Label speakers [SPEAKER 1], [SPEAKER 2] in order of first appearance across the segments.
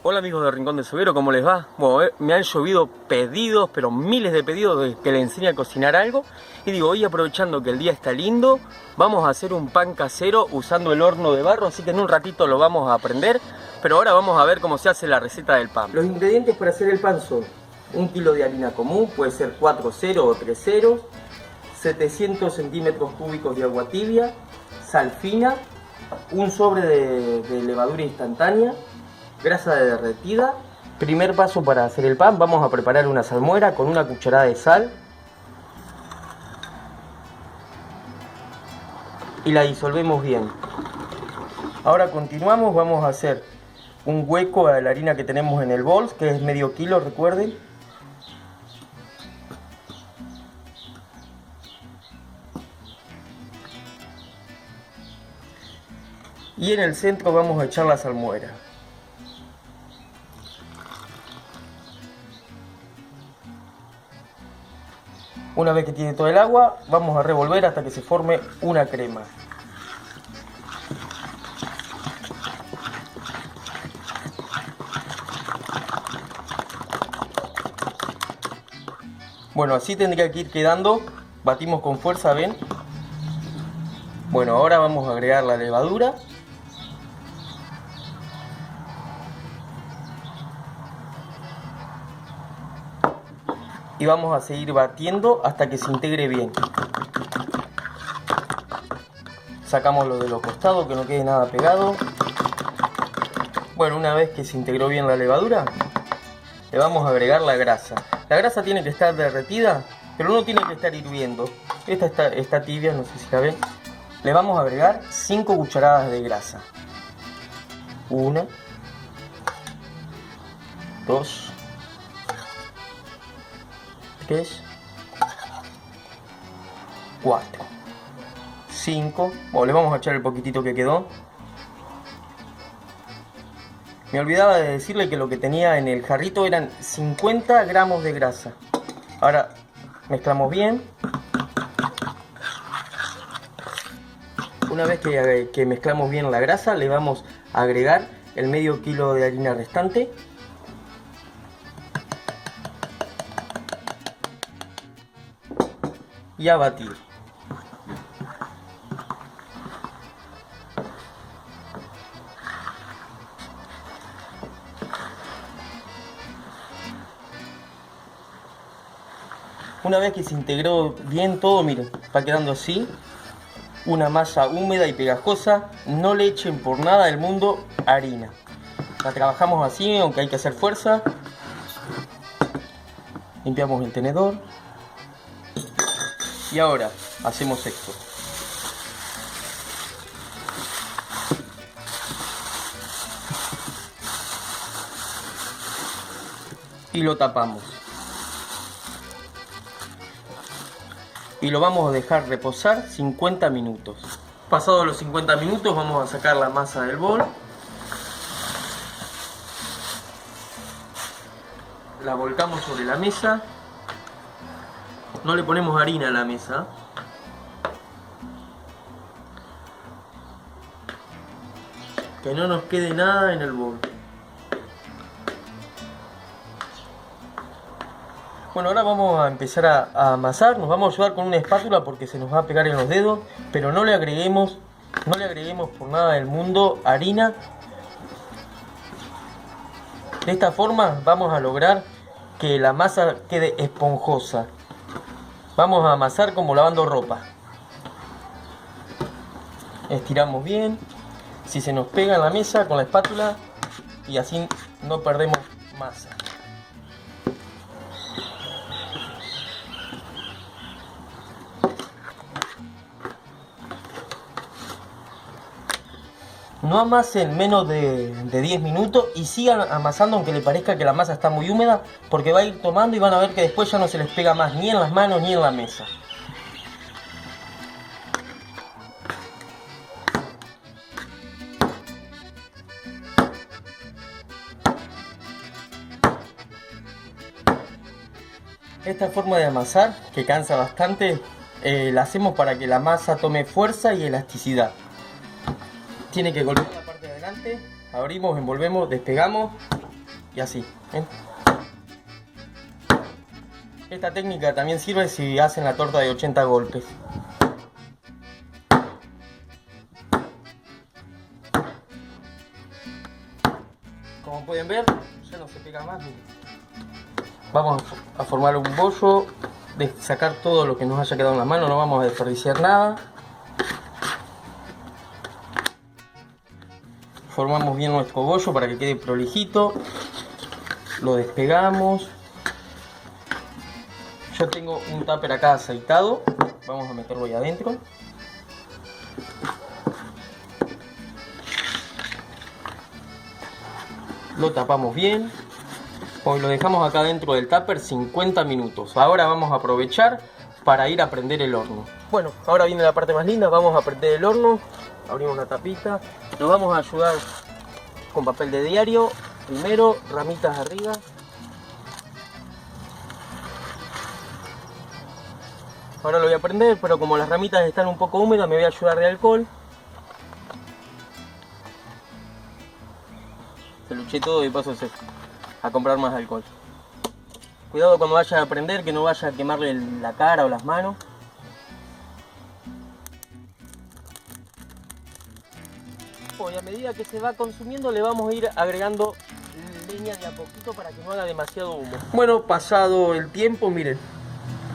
[SPEAKER 1] Hola amigos de Rincón de Subiero, ¿cómo les va? Bueno, me han llovido pedidos, pero miles de pedidos de que le enseñe a cocinar algo. Y digo, hoy aprovechando que el día está lindo, vamos a hacer un pan casero usando el horno de barro. Así que en un ratito lo vamos a aprender, pero ahora vamos a ver cómo se hace la receta del pan. Los ingredientes para hacer el pan son 1 kilo de harina común, puede ser 4 ceros o 3 ceros, 700 centímetros cúbicos de agua tibia, sal fina, un sobre de levadura instantánea, grasa derretida. Primer paso para hacer el pan, vamos a preparar una salmuera con una cucharada de sal y la disolvemos bien. Ahora continuamos, vamos a hacer un hueco a la harina que tenemos en el bol, que es medio kilo, recuerden. Y en el centro vamos a echar la salmuera. Una vez que tiene todo el agua, vamos a revolver hasta que se forme una crema. Bueno, así tendría que ir quedando. Batimos con fuerza, ¿ven? Bueno, ahora vamos a agregar la levadura. Y vamos a seguir batiendo hasta que se integre bien. Sacamos lo de los costados, que no quede nada pegado. Bueno, una vez que se integró bien la levadura, le vamos a agregar la grasa. La grasa tiene que estar derretida, pero no tiene que estar hirviendo. Esta está tibia, no sé si la ven. Le vamos a agregar 5 cucharadas de grasa. 1, 2, 3, 4, 5. Bueno, le vamos a echar el poquitito que quedó. Me olvidaba de decirle que lo que tenía en el jarrito eran 50 gramos de grasa. Ahora mezclamos bien. Una vez que mezclamos bien la grasa, le vamos a agregar el medio kilo de harina restante. Y a batir. Una vez que se integró bien todo, miren, va quedando así, una masa húmeda y pegajosa. No le echen por nada del mundo harina. La trabajamos así, aunque hay que hacer fuerza. Limpiamos el tenedor. Y ahora hacemos esto. Y lo tapamos. Y lo vamos a dejar reposar 50 minutos. Pasados los 50 minutos vamos a sacar la masa del bol. La volcamos sobre la mesa. No le ponemos harina a la mesa. Que no nos quede nada en el bol. Bueno, ahora vamos a empezar a amasar. Nos vamos a ayudar con una espátula porque se nos va a pegar en los dedos. Pero no le agreguemos por nada del mundo harina. De esta forma vamos a lograr que la masa quede esponjosa. Vamos a amasar como lavando ropa. Estiramos bien. Si se nos pega en la mesa con la espátula, y así no perdemos masa. No amasen menos de 10 minutos y sigan amasando aunque le parezca que la masa está muy húmeda, porque va a ir tomando y van a ver que después ya no se les pega más ni en las manos ni en la mesa. Esta forma de amasar, que cansa bastante, la hacemos para que la masa tome fuerza y elasticidad. Tiene que golpear la parte de adelante, abrimos, envolvemos, despegamos y así, ¿ven? Esta técnica también sirve si hacen la torta de 80 golpes. Como pueden ver, ya no se pega más. Vamos a formar un bollo, de sacar todo lo que nos haya quedado en la mano, no vamos a desperdiciar nada. Formamos bien nuestro bollo para que quede prolijito. Lo despegamos. Yo tengo un tupper acá aceitado. Vamos a meterlo ahí adentro. Lo tapamos bien. Hoy lo dejamos acá dentro del tupper 50 minutos. Ahora vamos a aprovechar para ir a prender el horno. Bueno, ahora viene la parte más linda. Vamos a prender el horno. Abrimos la tapita. Nos vamos a ayudar con papel de diario. Primero, ramitas arriba. Ahora lo voy a prender, pero como las ramitas están un poco húmedas, me voy a ayudar de alcohol. Se lo eché todo y paso a comprar más alcohol. Cuidado cuando vaya a prender, que no vaya a quemarle la cara o las manos. Y a medida que se va consumiendo le vamos a ir agregando leña de a poquito para que no haga demasiado humo. Bueno, pasado el tiempo, miren,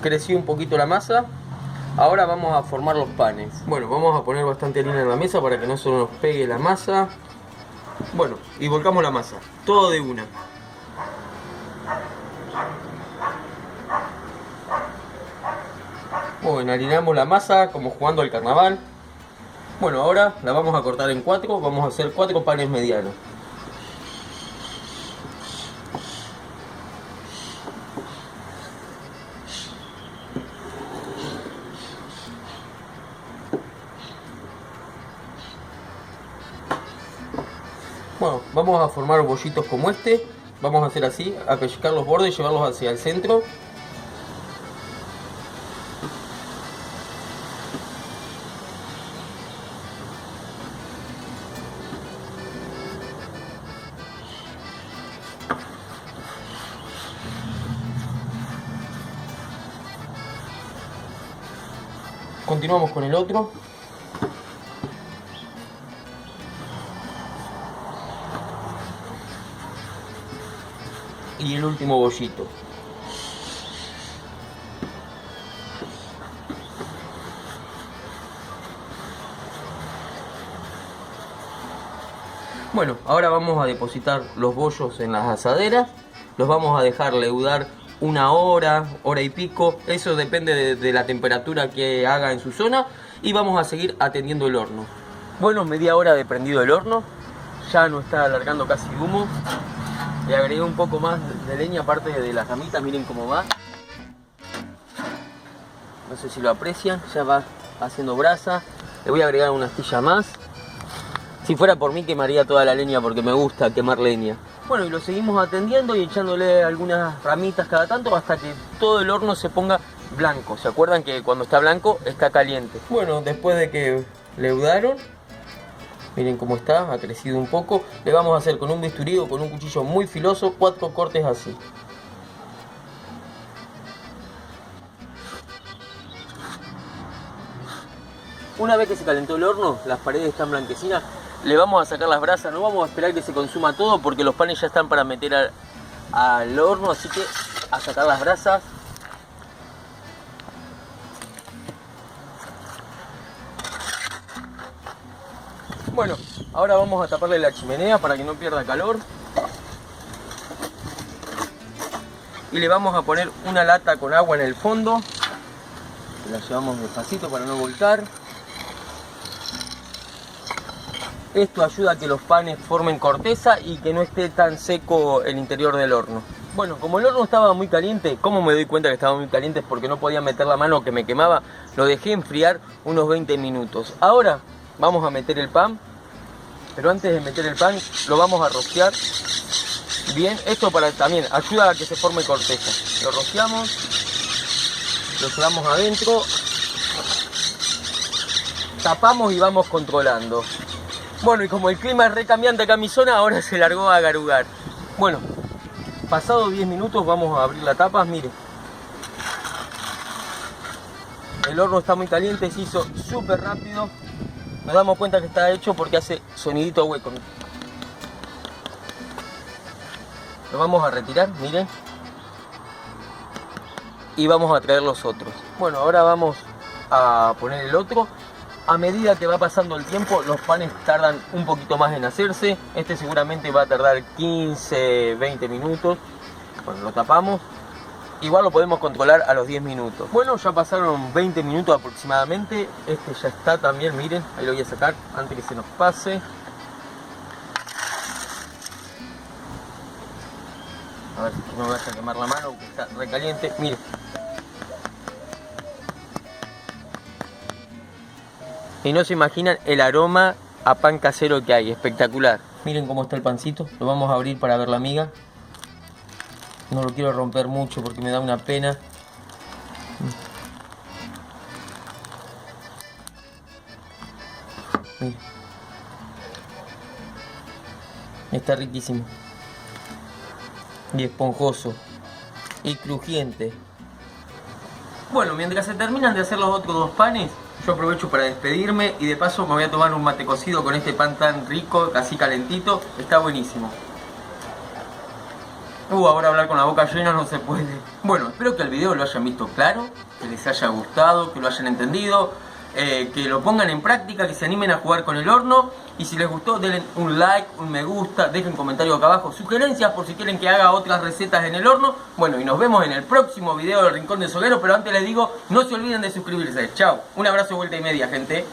[SPEAKER 1] creció un poquito la masa. Ahora vamos a formar los panes. Bueno, vamos a poner bastante harina en la mesa para que no se nos pegue la masa. Bueno, y volcamos la masa, todo de una. Bueno, harinamos la masa como jugando al carnaval. Bueno, ahora la vamos a cortar en 4, vamos a hacer 4 panes medianos. Bueno, vamos a formar bollitos como este. Vamos a hacer así, a pellizcar los bordes y llevarlos hacia el centro. Continuamos con el otro. Y el último bollito. Bueno, ahora vamos a depositar los bollos en las asaderas. Los vamos a dejar leudar 1 hora, hora y pico. Eso depende de la temperatura que haga en su zona. Y vamos a seguir atendiendo el horno. Bueno, media hora de prendido el horno. Ya no está alargando casi humo. Le agregué un poco más de leña aparte de las ramitas, miren cómo va. No sé si lo aprecian, ya va haciendo brasa. Le voy a agregar una astilla más. Si fuera por mí quemaría toda la leña porque me gusta quemar leña. Bueno, y lo seguimos atendiendo y echándole algunas ramitas cada tanto hasta que todo el horno se ponga blanco. ¿Se acuerdan que cuando está blanco está caliente? Bueno, después de que leudaron, miren cómo está, ha crecido un poco. Le vamos a hacer con un bisturí o con un cuchillo muy filoso 4 cortes así. Una vez que se calentó el horno, las paredes están blanquecinas, le vamos a sacar las brasas. No vamos a esperar que se consuma todo porque los panes ya están para meter al horno, así que a sacar las brasas. Bueno, ahora vamos a taparle la chimenea para que no pierda calor. Y le vamos a poner una lata con agua en el fondo. La llevamos despacito para no volcar. Esto ayuda a que los panes formen corteza y que no esté tan seco el interior del horno. Bueno, como el horno estaba muy caliente, ¿cómo me doy cuenta que estaba muy caliente? Es porque no podía meter la mano que me quemaba. Lo dejé enfriar unos 20 minutos. Ahora vamos a meter el pan, pero antes de meter el pan lo vamos a rociar bien. Esto para también ayuda a que se forme corteza. Lo rociamos, lo llevamos adentro, tapamos y vamos controlando. Bueno, y como el clima es re cambiante acá en mi zona, ahora se largó a garugar. Bueno, Pasado 10 minutos vamos a abrir la tapa, miren. El horno está muy caliente, se hizo súper rápido. Nos damos cuenta que está hecho porque hace sonidito hueco. Lo vamos a retirar, miren. Y vamos a traer los otros. Bueno, ahora vamos a poner el otro. A medida que va pasando el tiempo, los panes tardan un poquito más en hacerse. Este seguramente va a tardar 15, 20 minutos. Bueno, lo tapamos. Igual lo podemos controlar a los 10 minutos. Bueno, ya pasaron 20 minutos aproximadamente. Este ya está también, miren. Ahí lo voy a sacar antes que se nos pase. A ver que no me vaya a quemar la mano porque está recaliente. Miren. Y no se imaginan el aroma a pan casero que hay. Espectacular. Miren cómo está el pancito. Lo vamos a abrir para ver la miga. No lo quiero romper mucho porque me da una pena. Miren. Está riquísimo. Y esponjoso. Y crujiente. Bueno, mientras se terminan de hacer los otros dos panes, yo aprovecho para despedirme y de paso me voy a tomar un mate cocido con este pan tan rico, así calentito. Está buenísimo. Ahora hablar con la boca llena no se puede. Bueno, espero que el video lo hayan visto claro, que les haya gustado, que lo hayan entendido, que lo pongan en práctica, que se animen a jugar con el horno. Y si les gustó, denle un like, un me gusta, dejen comentarios acá abajo, sugerencias por si quieren que haga otras recetas en el horno. Bueno, y nos vemos en el próximo video del Rincón del Soguero, pero antes les digo, no se olviden de suscribirse. Chao, un abrazo, vuelta y media, gente.